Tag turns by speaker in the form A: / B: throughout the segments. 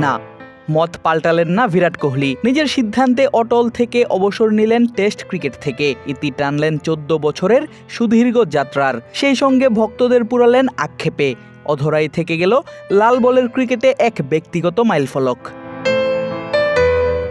A: না, মত পাল্টালেন না বিরাট কোহলি। নিজের সিদ্ধান্তে অটল থেকে অবসর নিলেন টেস্ট ক্রিকেট থেকে। ইতি টানলেন 14 বছরের সুদীর্ঘ যাত্রার। সেই সঙ্গে ভক্তদের পুরালেন আক্ষেপে। অধরাই থেকে গেল লাল বলের ক্রিকেটে এক ব্যক্তিগত মাইলফলক।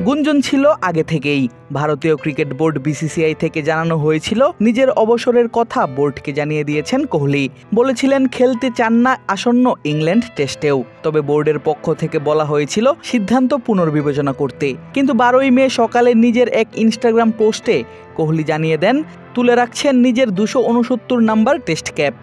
A: গুঞ্জন ছিল আগে থেকেই। ভারতীয় ক্রিকেট বোর্ড বিসিসিআই থেকে জানানো হয়েছিল নিজের অবসরের কথা বোর্ডকে জানিয়ে দিয়েছেন কোহলি। বলেছিলেন খেলতে চান না আসন্ন ইংল্যান্ড টেস্টেও। তবে বোর্ডের পক্ষ থেকে বলা হয়েছিল সিদ্ধান্ত পুনর্বিবেচনা করতে। কিন্তু 12ই মে সকালে নিজের এক ইনস্টাগ্রাম পোস্টে কোহলি জানিয়ে দেন তুলে রাখছেন নিজের 269 নাম্বার টেস্ট ক্যাপ।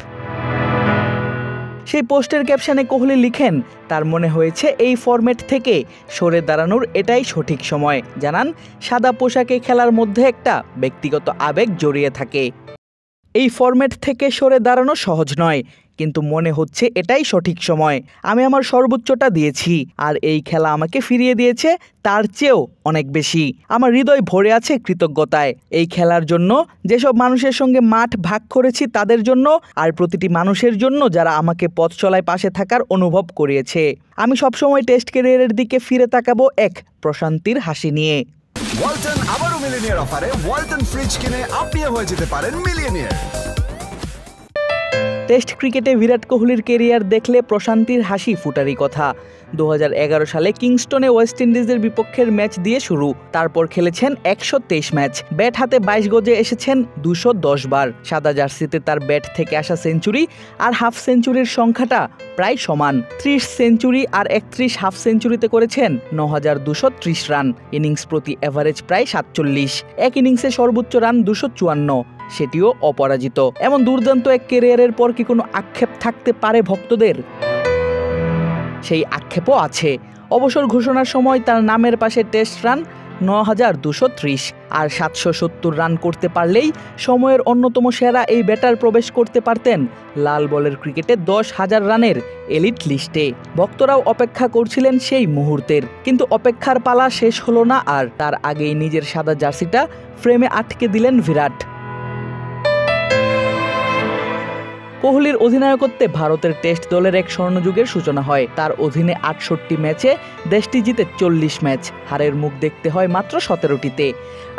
A: সেই পোস্টের ক্যাপশনে কোহলি লিখেন তার মনে হয়েছে এই ফরম্যাট থেকে সরে দাঁড়ানোর এটাই সঠিক সময়। জানান সাদা পোশাকে খেলার মধ্যে একটা ব্যক্তিগত আবেগ জড়িয়ে থাকে। এই ফরম্যাট থেকে সরে দাঁড়ানো সহজ নয়, কিন্তু মনে হচ্ছে এটাই সঠিক সময়। আমি আমার সর্বোচ্চটা দিয়েছি, আর এই খেলা আমাকে ফিরিয়ে দিয়েছে তার চেয়েও অনেক বেশি। আমার হৃদয় ভরে আছে কৃতজ্ঞতায়, এই খেলার জন্য, যেসব মানুষের সঙ্গে মাঠ ভাগ করেছি তাদের জন্য, আর প্রতিটি মানুষের জন্য যারা আমাকে পথ চলায় পাশে থাকার অনুভব করিয়েছে। আমি সবসময় টেস্ট ক্যারিয়ারের দিকে ফিরে তাকাবো এক প্রশান্তির হাসি নিয়ে।
B: ওয়ালটন আবারও মিলিয়নিয়ার অফারে ওয়ালটন ফ্রিজ কিনে আপনিও হয়ে যেতে পারেন মিলিয়নিয়ার।
A: টেস্ট ক্রিকেটে বিরাট কোহলির কেরিয়ার দেখলে প্রশান্তির হাসি ফুটারই কথা। 2011 সালে কিংস্টনে ওয়েস্ট ইন্ডিজের বিপক্ষের ম্যাচ দিয়ে শুরু। তারপর খেলেছেন 123 ম্যাচ। ব্যাট হাতে 22 গজে এসেছেন 210 বার। সাদা জার্সিতে তার ব্যাট থেকে আসা সেঞ্চুরি আর হাফ সেঞ্চুরির সংখ্যাটা প্রায় সমান। 30 সেঞ্চুরি আর 31 হাফ সেঞ্চুরিতে করেছেন 9230 রান। ইনিংস প্রতি এভারেজ প্রায় 47। এক ইনিংসে সর্বোচ্চ রান 254, সেটিও অপরাজিত। এমন দুর্দান্ত এক ক্যারিয়ারের পর কি কোনো আক্ষেপ থাকতে পারে ভক্তদের? সেই আক্ষেপও আছে। অবসর ঘোষণার সময় তার নামের পাশে টেস্ট রান 9230 আর 770 রান করতে পারলেই সময়ের অন্যতম সেরা এই ব্যাটার প্রবেশ করতে পারতেন লাল বলের ক্রিকেটে 10,000 রানের এলিট লিস্টে। ভক্তরাও অপেক্ষা করছিলেন সেই মুহূর্তের, কিন্তু অপেক্ষার পালা শেষ হলো না আর। তার আগেই নিজের সাদা জার্সিটা ফ্রেমে আটকে দিলেন বিরাট। কোহলির অধিনায়কত্বে ভারতের টেস্ট দলের এক স্বর্ণযুগের সূচনা হয়। তার অধীনে 68 ম্যাচে দেশটি জিতে 40 ম্যাচ। হারের মুখ দেখতে হয় মাত্র 17টিতে।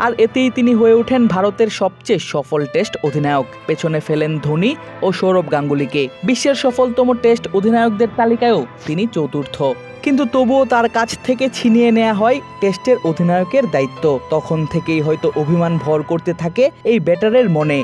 A: আর এতেই তিনি হয়ে ওঠেন ভারতের সবচেয়ে সফল টেস্ট অধিনায়ক। পেছনে ফেলেন ধোনি ও সৌরভ গাঙ্গুলিকে। বিশ্বের সফলতম টেস্ট অধিনায়কদের তালিকায়ও তিনি চতুর্থ। কিন্তু তবুও তার কাছ থেকে ছিনিয়ে নেওয়া হয় টেস্টের অধিনায়কের দায়িত্ব। তখন থেকেই হয়তো অভিমান ভর করতে থাকে এই ব্যাটারের মনে।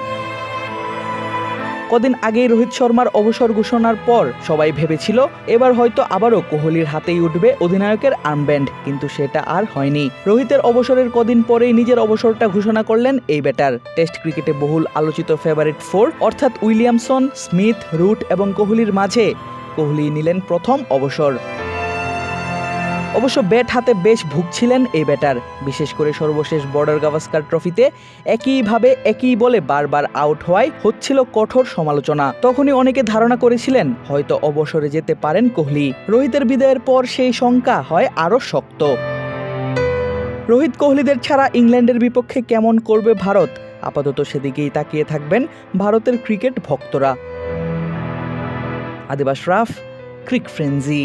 A: কদিন আগেই রোহিত শর্মার অবসর ঘোষণার পর সবাই ভেবেছিল এবার হয়তো আবারও কোহলির হাতেই উঠবে অধিনায়কের আর্মব্যান্ড, কিন্তু সেটা আর হয়নি। রোহিতের অবসরের কদিন পরেই নিজের অবসরটা ঘোষণা করলেন এই ব্যাটার। টেস্ট ক্রিকেটে বহুল আলোচিত ফেভারিট 4 অর্থাৎ উইলিয়ামসন, স্মিথ, রুট এবং কোহলির মাঝে কোহলি নিলেন প্রথম অবসর। অবশ্য ব্যাট হাতে বেশ ভুগছিলেন এই ব্যাটার। বিশেষ করে সর্বশেষ বর্ডার গাভাস্কার ট্রফিতে একইভাবে একই বলে বারবার আউট হওয়ায় হচ্ছিল কঠোর সমালোচনা। তখনই অনেকে ধারণা করেছিলেন হয়তো অবসরে যেতে পারেন কোহলি। রোহিতের বিদায়ের পর সেই শঙ্কা হয় আরও শক্ত। রোহিত কোহলিদের ছাড়া ইংল্যান্ডের বিপক্ষে কেমন করবে ভারত? আপাতত সেদিকেই তাকিয়ে থাকবেন ভারতের ক্রিকেট ভক্তরা। আদিব আশরাফ, ক্রিক ফ্রেঞ্জি।